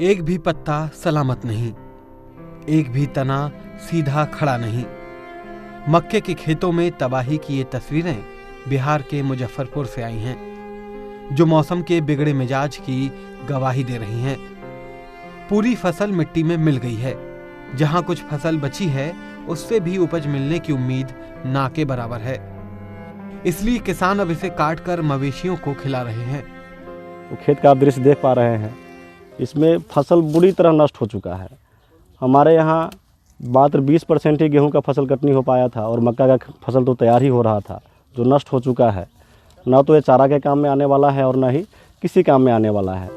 एक भी पत्ता सलामत नहीं, एक भी तना सीधा खड़ा नहीं। मक्के के खेतों में तबाही की ये तस्वीरें बिहार के मुजफ्फरपुर से आई हैं, जो मौसम के बिगड़े मिजाज की गवाही दे रही हैं। पूरी फसल मिट्टी में मिल गई है। जहां कुछ फसल बची है, उससे भी उपज मिलने की उम्मीद ना के बराबर है। इसलिए किसान अब इसे काटकर मवेशियों को खिला रहे हैं। खेत का आप दृश्य देख पा रहे हैं, इसमें फसल बुरी तरह नष्ट हो चुका है। हमारे यहाँ मात्र 20% ही गेहूं का फसल कटनी हो पाया था और मक्का का फसल तो तैयार ही हो रहा था, जो नष्ट हो चुका है। ना तो ये चारा के काम में आने वाला है और ना ही किसी काम में आने वाला है।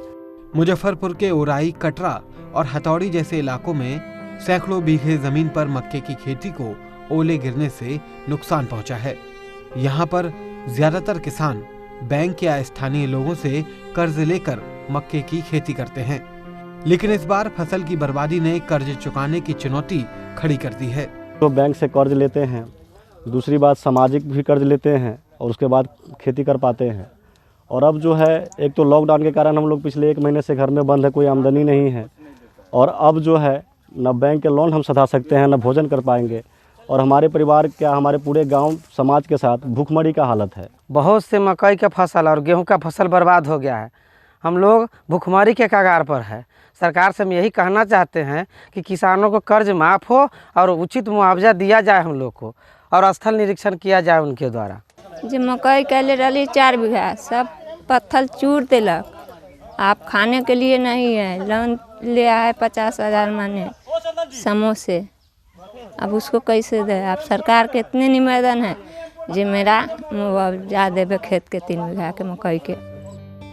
मुजफ्फरपुर के ओराई, कटरा और हथौड़ी जैसे इलाकों में सैकड़ों बीघे जमीन पर मक्के की खेती को ओले गिरने से नुकसान पहुंचा है। यहाँ पर ज्यादातर किसान बैंक या स्थानीय लोगों से कर्ज लेकर मक्के की खेती करते हैं, लेकिन इस बार फसल की बर्बादी ने कर्ज चुकाने की चुनौती खड़ी कर दी है। तो बैंक से कर्ज लेते हैं, दूसरी बात सामाजिक भी कर्ज लेते हैं और उसके बाद खेती कर पाते हैं। और अब जो है, एक तो लॉकडाउन के कारण हम लोग पिछले 1 महीने से घर में बंद है, कोई आमदनी नहीं है। और अब जो है, न बैंक के लोन हम सधा सकते हैं, न भोजन कर पाएंगे। और हमारे परिवार क्या, हमारे पूरे गांव समाज के साथ भूखमरी का हालत है। बहुत से मकई का फसल और गेहूं का फसल बर्बाद हो गया है। हम लोग भूखमरी के कगार पर है। सरकार से हम यही कहना चाहते हैं कि किसानों को कर्ज माफ़ हो और उचित मुआवजा दिया जाए हम लोग को, और स्थल निरीक्षण किया जाए उनके द्वारा। जो मकई कैले रही 4 बीघा, सब पत्थर चूर देलक। आप खाने के लिए नहीं है, लोन लिया है 50,000 माने समोसे। अब उसको कैसे दे? आप सरकार के इतने निवेदन है जो मेरा मुआवजा देवे खेत के 3 बीघा के मकई के।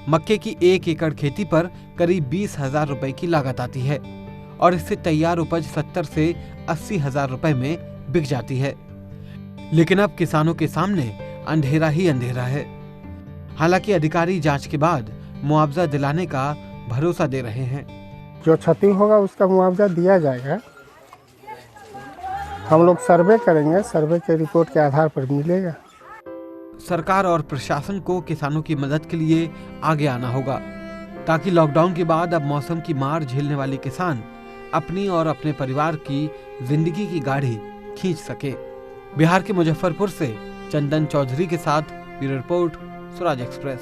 मक्के की 1 एकड़ खेती पर करीब 20,000 रुपए की लागत आती है और इससे तैयार उपज 70 से 80,000 रुपए में बिक जाती है। लेकिन अब किसानों के सामने अंधेरा ही अंधेरा है। हालांकि अधिकारी जांच के बाद मुआवजा दिलाने का भरोसा दे रहे हैं। जो क्षति होगा उसका मुआवजा दिया जाएगा। हम लोग सर्वे करेंगे, सर्वे के रिपोर्ट के आधार पर मिलेगा। सरकार और प्रशासन को किसानों की मदद के लिए आगे आना होगा, ताकि लॉकडाउन के बाद अब मौसम की मार झेलने वाले किसान अपनी और अपने परिवार की जिंदगी की गाड़ी खींच सके। बिहार के मुजफ्फरपुर से चंदन चौधरी के साथ ब्यूरो रिपोर्ट, स्वराज एक्सप्रेस।